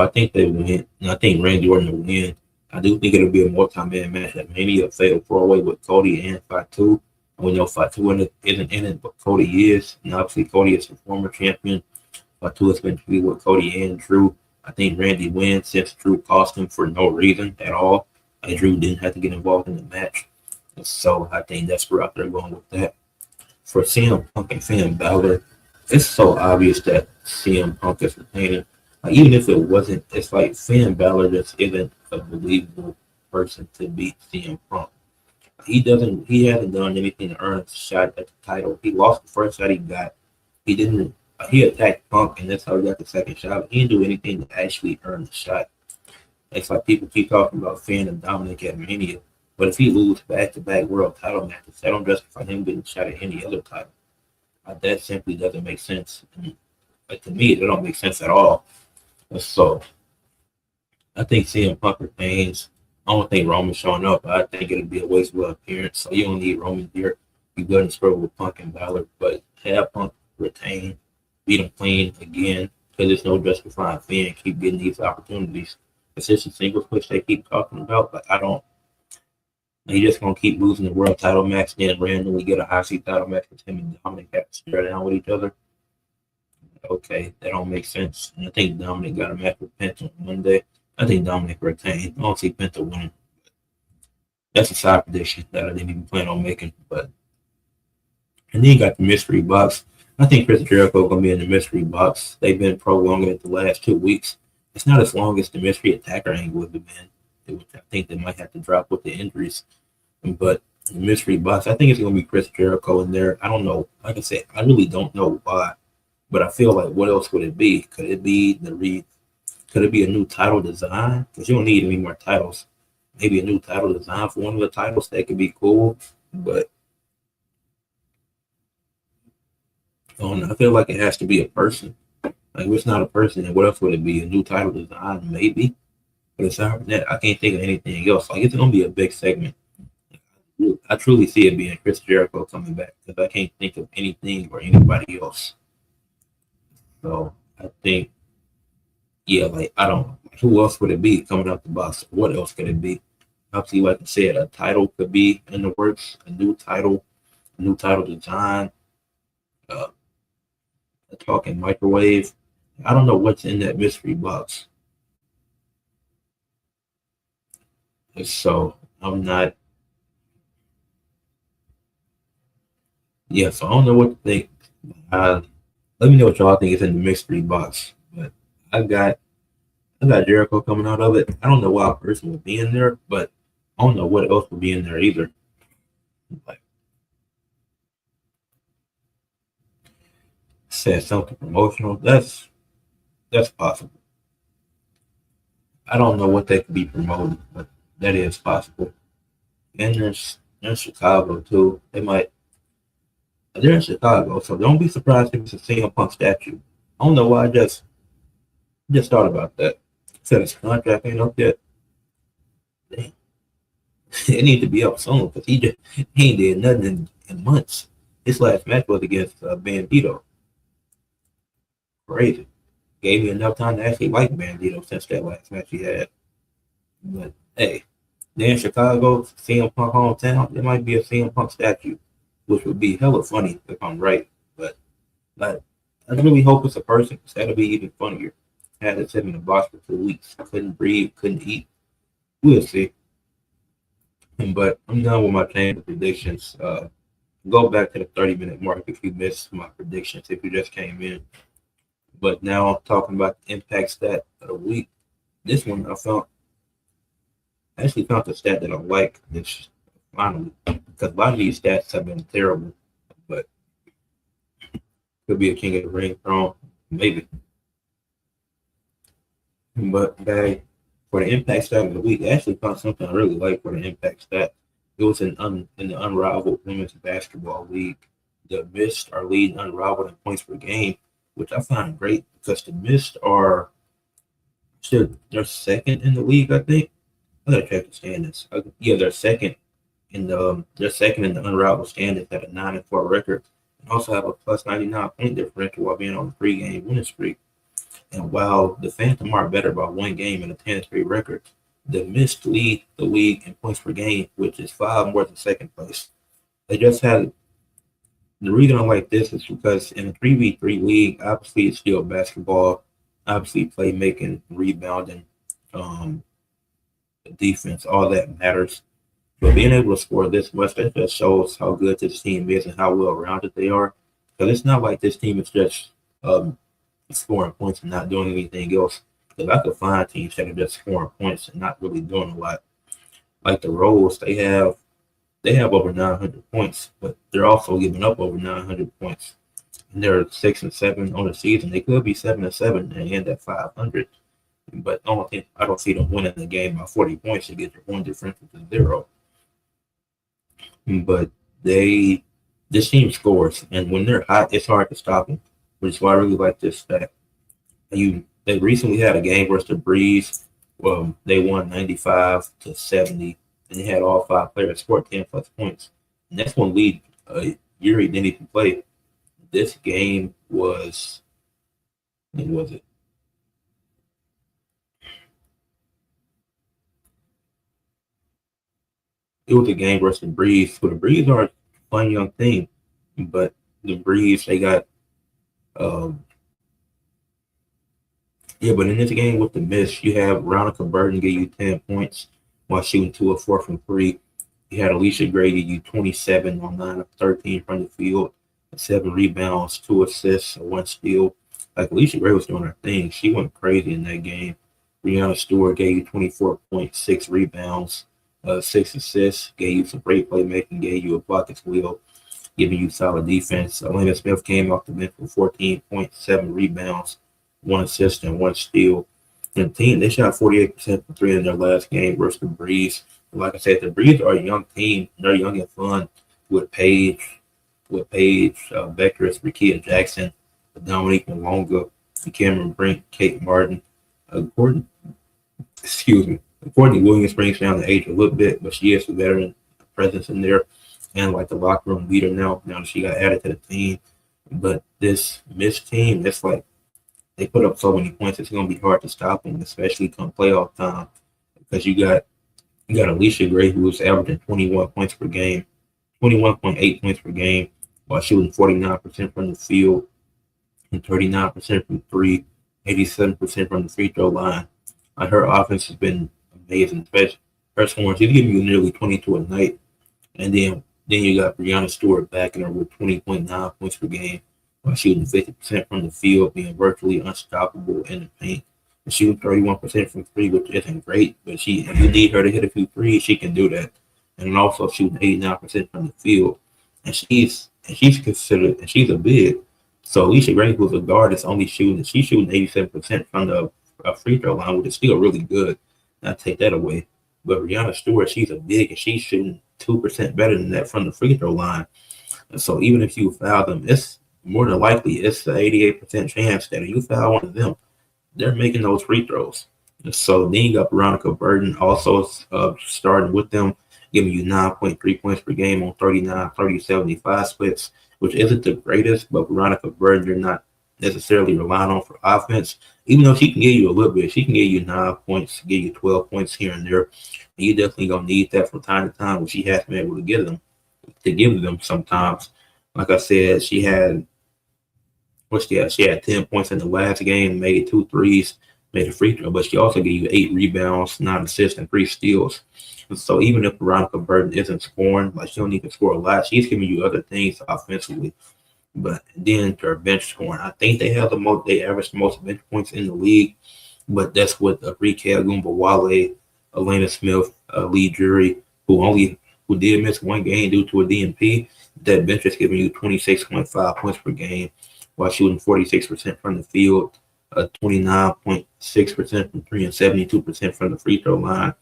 think they win. And I think Randy Orton will win. I do think it'll be a multi-man match at maybe a fatal four-way with Cody and Fatu. We know Fatu isn't in it, but Cody is. And obviously Cody is the former champion. Fatu has been feud with Cody and Drew. I think Randy wins since Drew cost him for no reason at all. And Drew didn't have to get involved in the match. So I think that's where out there going with that. For CM Punk and Finn Balor, it's so obvious that CM Punk is retaining. Like, even if it wasn't, it's like Finn Balor just isn't a believable person to beat CM Punk. He hasn't done anything to earn a shot at the title. He lost the first shot he got. He attacked Punk, and that's how he got the second shot. He didn't do anything to actually earn the shot. It's like people keep talking about Finn and Dominic at Mania, but if he loses back-to-back world title matches, that don't justify him getting shot at any other title. That simply doesn't make sense. Like, to me, it don't make sense at all. So I think CM Punk retains. I don't think Roman's showing up. I think it'll be a waste of appearance. So you don't need Roman here. You go and struggle with Punk and Balor, but have Punk retain, beat him clean again, because there's no justifying Finn keep getting these opportunities. It's just a single push they keep talking about, but I don't. He just gonna keep losing the world title match, then randomly get a IC title match with him and Dominic have to stare down with each other. Okay, that don't make sense. And I think Dominic got a match with Penta on Monday. I think Dominic retained. I don't see Penta winning. That's a side prediction that I didn't even plan on making. But and then you got the mystery box. I think Chris Jericho gonna be in the mystery box. They've been prolonging it the last 2 weeks. It's not as long as the mystery attacker angle would have been. I think they might have to drop with the injuries. But the mystery box, I think it's gonna be Chris Jericho in there. I don't know. Like I said, I really don't know why. But I feel like, what else would it be? Could it be a new title design? Because you don't need any more titles. Maybe a new title design for one of the titles, that could be cool. But I don't know. I feel like it has to be a person. Like, if it's not a person, then what else would it be? A new title design, maybe. But aside from that, I can't think of anything else. Like, it's gonna be a big segment. I truly see it being Chris Jericho coming back, because I can't think of anything or anybody else. So I think, yeah, like, I don't know. Who else would it be coming out the box? What else could it be? Obviously, like I said, a title could be in the works, a new title design, a talking microwave. I don't know what's in that mystery box. So I'm not, yeah, so I don't know what to think. Let me know what y'all think is in the mystery box. But I got Jericho coming out of it. I don't know why a person would be in there, but I don't know what else would be in there either. Like, said something promotional. That's possible. I don't know what they could be promoting, but that is possible. And there's Chicago too. They're in Chicago, so don't be surprised if it's a CM Punk statue. I don't know why. I just thought about that. Said his contract ain't up yet. Damn. It needs to be up soon, because he ain't did nothing in months. His last match was against Bandito. Crazy. Gave me enough time to actually like Bandito since that last match he had. But hey, they're in Chicago, CM Punk hometown. There might be a CM Punk statue, which would be hella funny if I'm right. But I I really hope it's a person because that'll be even funnier. Had to sit in the box for 2 weeks. Couldn't breathe, couldn't eat. We'll see. But I'm done with my chamber predictions. Go back to the 30-minute mark if you missed my predictions, if you just came in. But now I'm talking about the impact stat of the week. This one I actually found the stat that I like this finally. Because a lot of these stats have been terrible. But could be a king of the ring throne, maybe. But for the impact stat of the week, I actually found something I really like for the impact stat. It was in the unrivaled women's basketball league. The Mist are leading unrivaled in points per game, which I find great because the Mist are still they're second in the league. I think I gotta check the standings. Yeah, they're second in the unrivaled standings at a 9-4 record, and also have a plus 99 point differential while being on a 3-game winning streak. And while the Phantom are better by 1 game and a 10-3 record, the Mist lead the league in points per game, which is 5 more than second place. They just had the reason I like this is because in a 3v3 league, obviously it's still basketball, obviously playmaking, rebounding, um, defense, all that matters. But being able to score this much, that just shows how good this team is and how well rounded they are. Because it's not like this team is just scoring points and not doing anything else. Because I could find teams that are just scoring points and not really doing a lot. Like the Rolls, they have over 900 points, but they're also giving up over 900 points. And they're 6-7 on the season. They could be 7-7 and end at 500. But I don't see them winning the game by 40 points to get their point differential to 0. But this team scores, and when they're hot, it's hard to stop them. Which is why I really like this stat. They recently had a game versus the Breeze. Well, they won 95-70, and they had all 5 players score 10 plus points. And that's when Yuri didn't even play. This game was, when was it? It was a game versus the Breeze. So the Breeze are a fun young team, but the Breeze, they got, um, yeah, but in this game with the Mist, you have Ronica Burton give you 10 points while shooting 2 of 4 from 3. You had Alicia Gray give you 27 on 9 of 13 from the field, 7 rebounds, 2 assists, 1 steal. Like Alicia Gray was doing her thing. She went crazy in that game. Brianna Stewart gave you 24.6 rebounds, 6 assists, gave you some great playmaking, gave you a block as well, giving you solid defense. Elena Smith came off the bench with 14.7 rebounds, 1 assist, and 1 steal. And the team, they shot 48% from 3 in their last game versus the Breeze. Like I said, the Breeze are a young team. They're young and fun with Beckers, Rakia Jackson, Dominique Malonga, Cameron Brink, Kate Martin. Gordon, excuse me. Courtney Williams brings down the age a little bit, but she is a veteran presence in there and like the locker room leader now that she got added to the team. But this Mist team, it's like they put up so many points, it's going to be hard to stop them, especially come playoff time. Because you got Alicia Gray, who was averaging 21 points per game, 21.8 points per game, while shooting 49% from the field and 39% from 3, 87% from the free throw line. Her offense has been amazing, especially her scoring. She's giving you nearly 22 a night. And then you got Brianna Stewart backing her with 20.9 points per game while shooting 50% from the field, being virtually unstoppable in the paint. And shooting 31% from 3, which isn't great, but if you need her to hit a few threes, she can do that. And also shooting 89% from the field. And she's a big. So Alicia Gray, who's a guard, she's shooting 87% from the free throw line, which is still really good. Not take that away. But Brianna Stewart, she's a big, and she's shooting 2% better than that from the free throw line. And so even if you foul them, it's more than likely it's an 88% chance that if you foul one of them, they're making those free throws. And so then you got Veronica Burton also starting with them, giving you 9.3 points per game on 39, 30, 75 splits, which isn't the greatest, but Veronica Burton, you're not necessarily relying on for offense. Even though she can give you a little bit, she can give you 9 points, give you 12 points here and there. And you definitely gonna need that from time to time, which she has been able to give them sometimes. Like I said, she had She had 10 points in the last game, made 2 threes, made a free throw, but she also gave you 8 rebounds, 9 assists, and 3 steals. And so even if Veronica Burton isn't scoring, like she don't need to score a lot, she's giving you other things offensively. But then their bench scoring, I think they have the most, they average the most bench points in the league. But that's with Rike Agumbawale, Elena Smith, Lee Jury, who did miss one game due to a DNP. That bench is giving you 26.5 points per game while shooting 46% from the field, 29.6% from three, and 72% from the free throw line.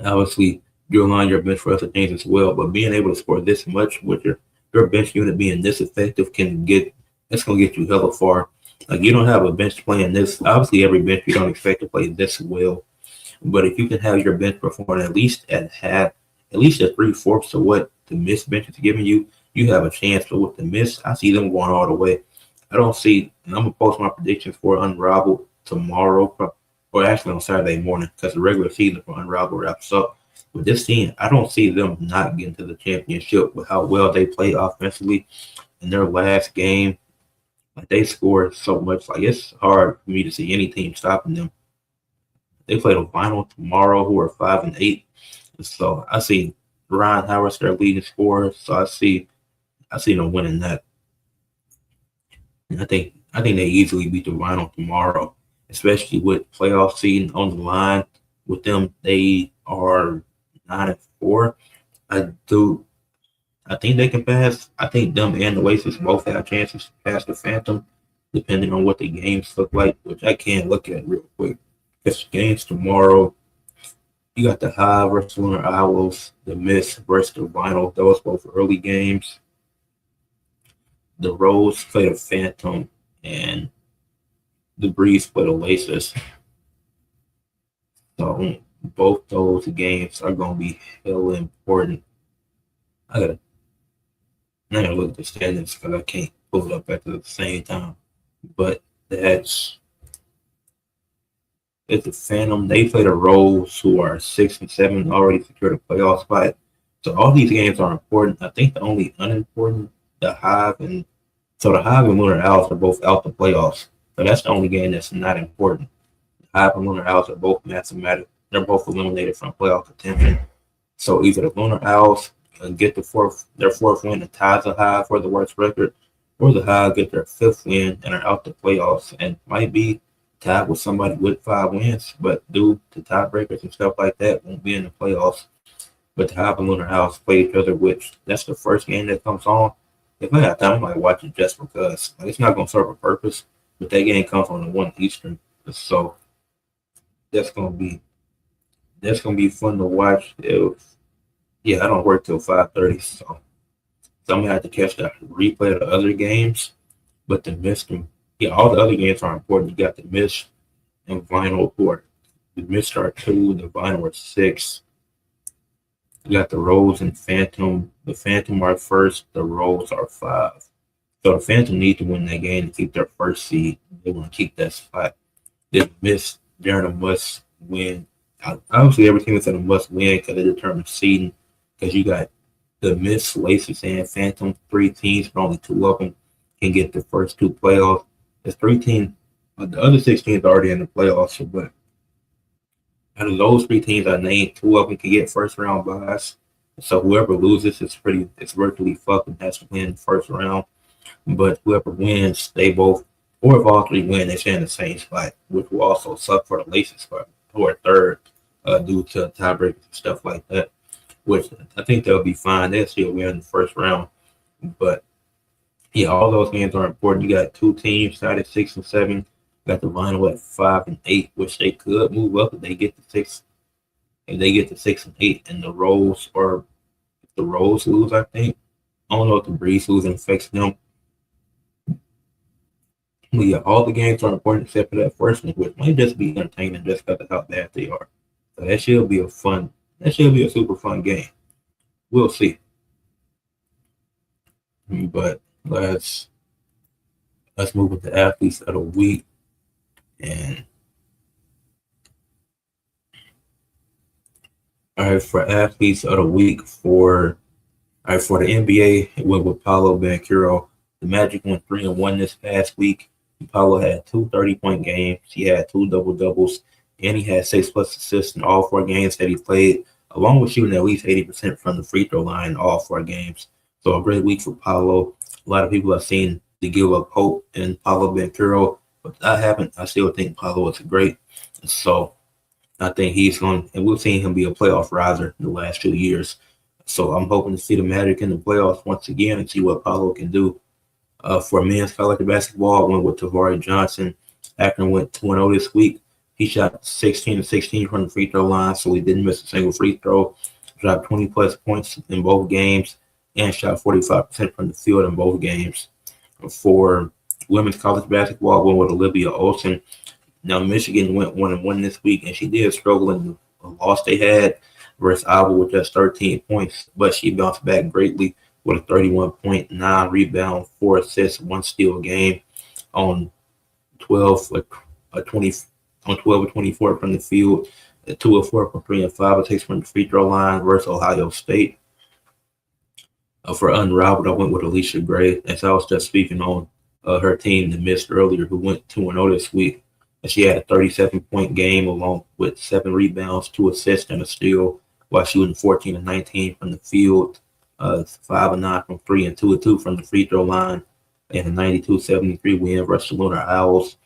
Obviously, you're on your bench for other things as well, but being able to score this much with your bench unit being this effective it's gonna get you hella far. Like you don't have a bench playing this. Obviously, every bench you don't expect to play this well, but if you can have your bench perform at least at half, at least at 3/4 of what the miss bench is giving you, you have a chance. But with the miss, I see them going all the way. I don't see, and I'm gonna post my predictions for Unrivaled tomorrow, or actually on Saturday morning, because the regular season for Unrivaled wraps up. With this team, I don't see them not getting to the championship with how well they play offensively in their last game. Like they scored so much, like it's hard for me to see any team stopping them. They play the final tomorrow, who are 5-8. So I see Ryan Howard's their leading scorer. So I see them winning that. And I think they easily beat the Rhino tomorrow, especially with playoff seeding on the line. With them, they are 9-4. I do. I think they can pass. I think them and the Oasis both have chances to pass the Phantom, depending on what the games look like, which I can look at real quick. Because the games tomorrow, you got the High versus Lunar Owls, the Miss versus the Vinyl. Those both early games. The Rose play the Phantom, and the Breeze play the Oasis. So both those games are going to be hella important. I gotta look at the standings because I can't pull it up at the same time. But it's the Phantom. They play the Rose, who are 6-7, already secured a playoff spot. So all these games are important. I think the only unimportant, the Hive and Lunar Owls are both out the playoffs. So that's the only game that's not important. The Hive and Lunar Owls are both mathematic. They're both eliminated from playoff contention. So either the Lunar Owls get their fourth win and ties the Hive for the worst record, or the Hive get their fifth win and are out the playoffs and might be tied with somebody with 5 wins, but due to tiebreakers and stuff like that, won't be in the playoffs. But the Hive and Lunar Owls play each other, which that's the first game that comes on. If I have time, I might watch it just because. Like, it's not going to serve a purpose, but that game comes on the 1 Eastern. So that's going to be fun to watch. I don't work till 5:30, so I'm gonna have to catch the replay of the other games. But the Mist, all the other games are important. You got the Mist and Vinyl, the Mist are 2, the Vinyl are 6. You got the Rose and Phantom. The Phantom are first, the Rose are 5. So the Phantom need to win that game to keep their first seed. They want to keep that spot. The Mist, they're in a must win. Obviously, every team is in a must win because it determines seeding. Because you got the Mist, Laces, and Phantom, 3 teams, but only 2 of them can get the first 2 playoffs. There's 3 teams, but the other 6 teams are already in the playoffs. But out of those 3 teams I named, 2 of them can get first round buys. So whoever loses, it's virtually fucked and has to win the first round. But whoever wins, they both, or if all 3 win, they stay in the same spot, which will also suck for the Laces spot, who are third due to tiebreakers and stuff like that. Which I think they'll be fine. They'll still win in the first round. But all those games are important. You got 2 teams tied at 6-7. Got the Vinyl at 5-8, which they could move up if they get to 6. If they get to 6-8, and the Rose, or if the Rose lose, I think. I don't know if the Breeze losing affects them. But all the games are important except for that first one, which might just be entertaining just because of how bad they are. So that should be a super fun game. We'll see. But let's move with the athletes of the week. And all right, for athletes of the week for the NBA, it went with Paolo Banchero. The Magic went 3-1 this past week. Paolo had two 30-point games. He had two double doubles, and he had 6+ assists in all 4 games that he played, along with shooting at least 80% from the free throw line in all 4 games. So a great week for Paolo. A lot of people have seen to give up hope in Paolo Banchero, but that happened. I still think Paolo is great. So I think he's going, and we've seen him be a playoff riser in the last 2 years. So I'm hoping to see the Magic in the playoffs once again and see what Paolo can do. For men's college basketball, I went with Tavari Johnson. Akron went 2-0 this week. He shot 16-16 from the free throw line, so he didn't miss a single free throw. Dropped 20+ points in both games and shot 45% from the field in both games. For women's college basketball, I went with Olivia Olson. Now, Michigan went 1-1 this week, and she did struggle in the loss they had versus Iowa with just 13 points, but she bounced back greatly with a 31 point, 9 rebound, 4 assists, 1 steal game on 12 of 20 on 12 of 24 from the field, 2 of 4 from 3 and 5 of 6 from the free throw line versus Ohio State. For unrivaled, I went with Alicia Gray, as I was just speaking on her team that missed earlier, who went 2-0 this week. And she had a 37-point game along with 7 rebounds, 2 assists, and a steal, while shooting 14 of 19 from the field, 5 of 9 from 3, and 2 of 2 from the free throw line, and a 92-73 win versus the Lunar Owls.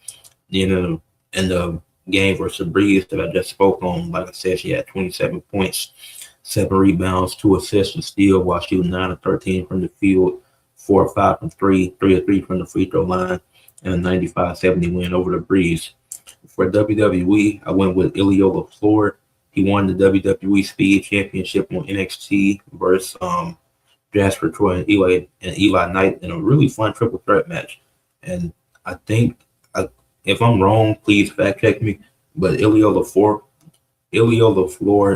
In the game versus the Breeze that I just spoke on, like I said, she had 27 points, 7 rebounds, 2 assists, and steal, while shooting 9 of 13 from the field, 4 of 5 from 3, 3 of 3 from the free throw line, and a 95-70 win over the Breeze. For WWE, I went with Iliola Floor. He won the WWE Speed Championship on NXT versus Jasper Troy and Eli Knight in a really fun triple threat match. And I think, if I'm wrong, please fact check me. But Iliola Floor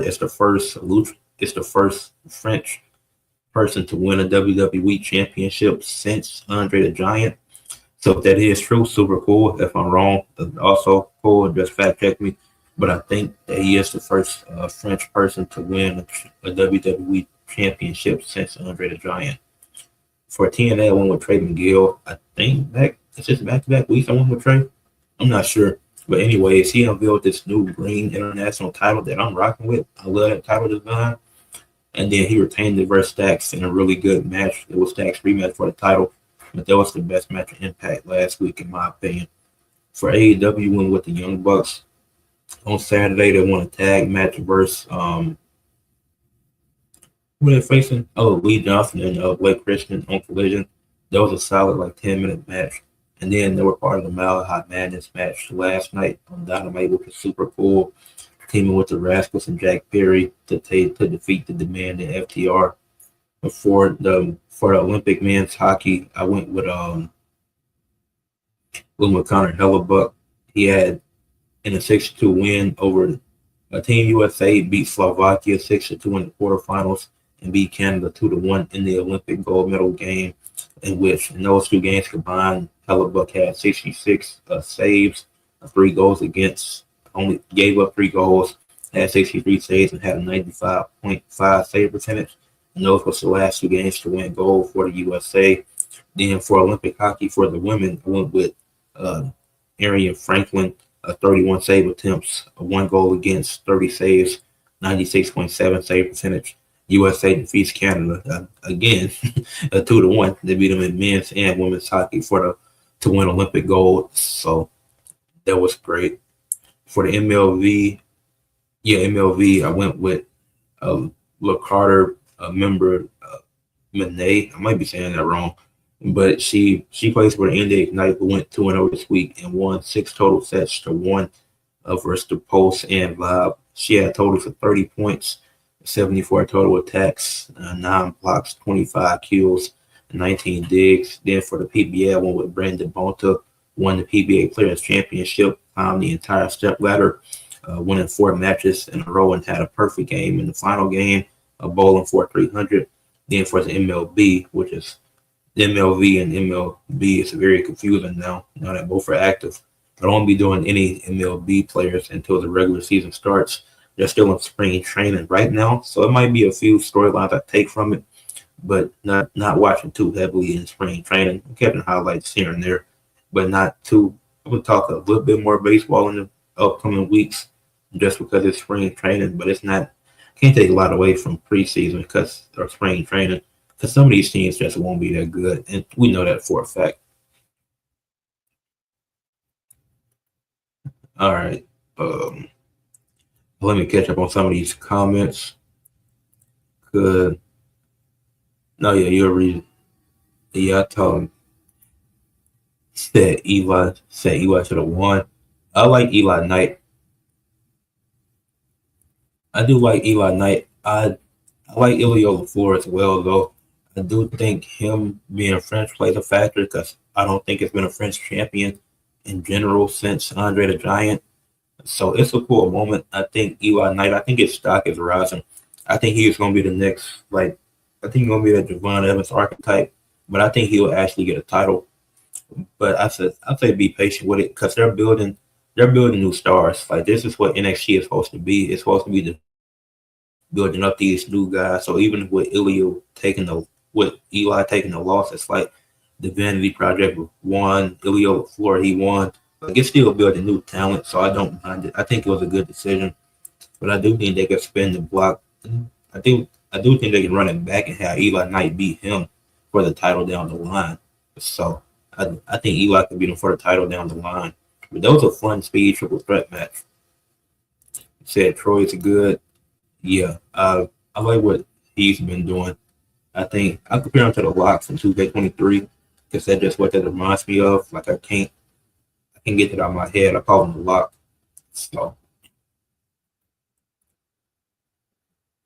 is the first French person to win a WWE Championship since Andre the Giant. So if that is true, super cool. If I'm wrong, also cool. Just fact check me. But I think that he is the first French person to win a WWE Championship since Andre the Giant. For TNA, I went with Trey McGill. I think it's just back-to-back weeks I went with Trey. I'm not sure. But anyways, he unveiled this new green international title that I'm rocking with. I love that title design. And then he retained it versus Stacks in a really good match. It was Stacks' rematch for the title. But that was the best match of Impact last week, in my opinion. For AEW, went with the Young Bucks. On Saturday, they won a tag match versus who they facing? Lee Johnson and Blake Christian on Collision. That was a solid 10-minute match. And then they were part of the Mile High Madness match last night on Dynamite, which was super cool. Teaming with the Rascals and Jack Perry to defeat the Demand and FTR. For the Olympic men's hockey, I went with Connor Hellebuck. He had in a 6-2 win over Team USA, beat Slovakia 6-2 in the quarterfinals, and beat Canada 2-1 in the Olympic gold medal game, in those 2 games combined, Hellebuck had 66 saves, 3 goals against, only gave up 3 goals, had 63 saves, and had a 95.5 save percentage. And those were the last 2 games to win gold for the USA. Then for Olympic hockey for the women, I went with Arian Franklin, 31 save attempts, 1 goal against, 30 saves, 96.7 save percentage. USA defeats Canada again, 2-1. They beat them in men's and women's hockey to win Olympic gold. So that was great. For the MLV, I went with LaCarter, a member, Monet. I might be saying that wrong, but she plays for the Indy Ignite, who went 2-0 this week and won 6 total sets to 1 versus the Pulse and Vibe. She had totals of 30 points, 74 total attacks, 9 blocks, 25 kills, 19 digs. Then for the PBA, I went with Brandon Bonta, won the PBA Players Championship, climbed the entire step ladder, winning 4 matches in a row, and had a perfect game in the final game, bowling for 300. Then for the MLB, which is the MLV and MLB, is very confusing now that both are active. I won't be doing any MLB players until the regular season starts. They're still in spring training right now, so it might be a few storylines I take from it. but not watching too heavily in spring training. I'm catching highlights here and there, but not too. I'm gonna talk a little bit more baseball in the upcoming weeks, just because it's spring training. But it's not. Can't take a lot away from preseason because or spring training because some of these teams just won't be that good, and we know that for a fact. All right. Um, Let me catch up on some of these comments. Good. No, yeah, you're reading. Yeah, I told him said Eli should have won. I like Eli Knight. I do like Eli Knight. I like Ilio LaFleur as well, though. I do think him being French plays a factor because I don't think it's been a French champion in general since Andre the Giant. So it's a cool moment. I think Eli Knight, I think his stock is rising. I think he's going to be the next, I think he's going to be the Javon Evans archetype, but I think he'll actually get a title. But I say be patient with it because they're building new stars. Like this is what NXT is supposed to be. It's supposed to be the building up these new guys. So even with Eli taking the loss, it's like the Vanity Project won. Ilio LaFleur, he won. Like it's still building new talent, so I don't mind it. I think it was a good decision, but I do think they could spin the block. I do think they can run it back and have Eli Knight beat him for the title down the line. So I think Eli could beat him for the title down the line. But that was a fun speed triple threat match. Said Troy's good. Yeah, I like what he's been doing. I think I compare him to the Locks in 2K23 because that's just what that reminds me of. Like I can get it out of my head. I call him the Lock. So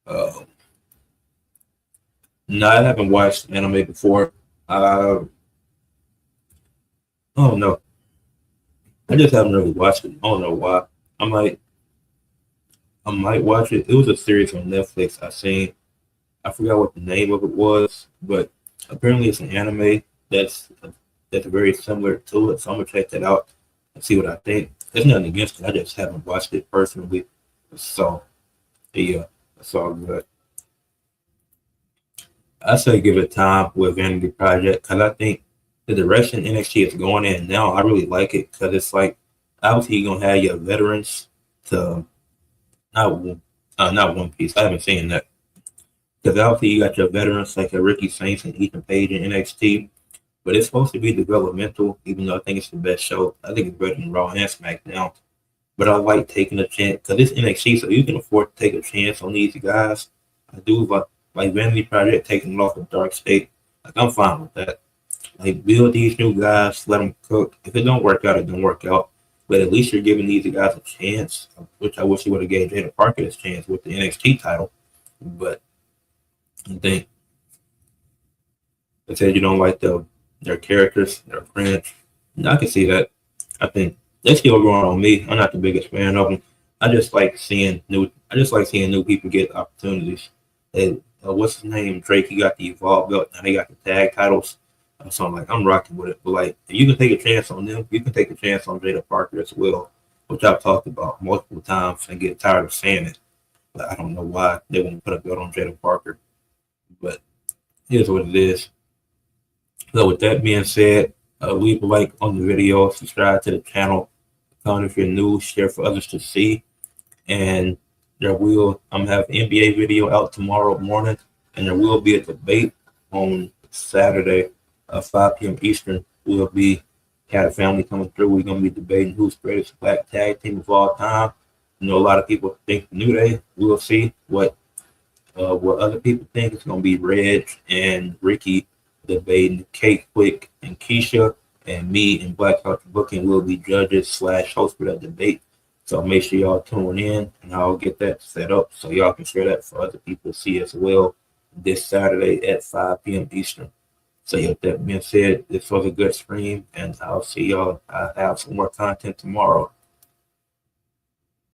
uh, no, I haven't watched anime before. I don't know. I just haven't really watched it. I don't know why. I might I might watch it. It was a series on Netflix I seen. I forgot what the name of it was, but apparently it's an anime that's that's very similar to it. So I'm gonna check that out and see what I think. There's nothing against it. I just haven't watched it personally. So yeah, that's all good. I say give it time with Vanity Project because I think the direction NXT is going in now, I really like it because it's like obviously you're gonna have your veterans to not not One Piece. I haven't seen that because obviously you got your veterans like your Ricky Saints and Ethan Page in NXT, but it's supposed to be developmental. Even though I think it's the best show, I think it's better than Raw and SmackDown. But I like taking a chance because it's NXT, so you can afford to take a chance on these guys. I do like Vanity Project taking it off the dark state. Like I'm fine with that. Like build these new guys, let them cook. If it don't work out, it don't work out. But at least you're giving these guys a chance, which I wish you would have gave Jada Parker his chance with the NXT title. But I think they said you don't like their characters, their friends. And I can see that. I think they still growing on me. I'm not the biggest fan of them. I just like seeing new people get opportunities. And what's his name? Drake. He got the Evolve belt. Now they got the tag titles. So I'm like, I'm rocking with it. But like, if you can take a chance on them, you can take a chance on Jada Parker as well, which I've talked about multiple times and get tired of saying it. But I don't know why they won't put a belt on Jada Parker. But here's what it is. So with that being said, leave a like on the video, subscribe to the channel, comment if you're new, share for others to see. And I'm gonna have an NBA video out tomorrow morning, and there will be a debate on Saturday, 5 p.m. Eastern. We'll be had a family coming through. We're gonna be debating who's the greatest black tag team of all time. A lot of people think New Day. We'll see what other people think. It's gonna be Reg and Ricky debating Kate Quick and Keisha, and me and Black Culture Booking will be judges slash host for that debate. So make sure y'all tune in, and I'll get that set up so y'all can share that for other people to see as well this Saturday at 5 p.m. Eastern. So yeah, with that being said, this was a good stream, and I'll see y'all. I have some more content tomorrow.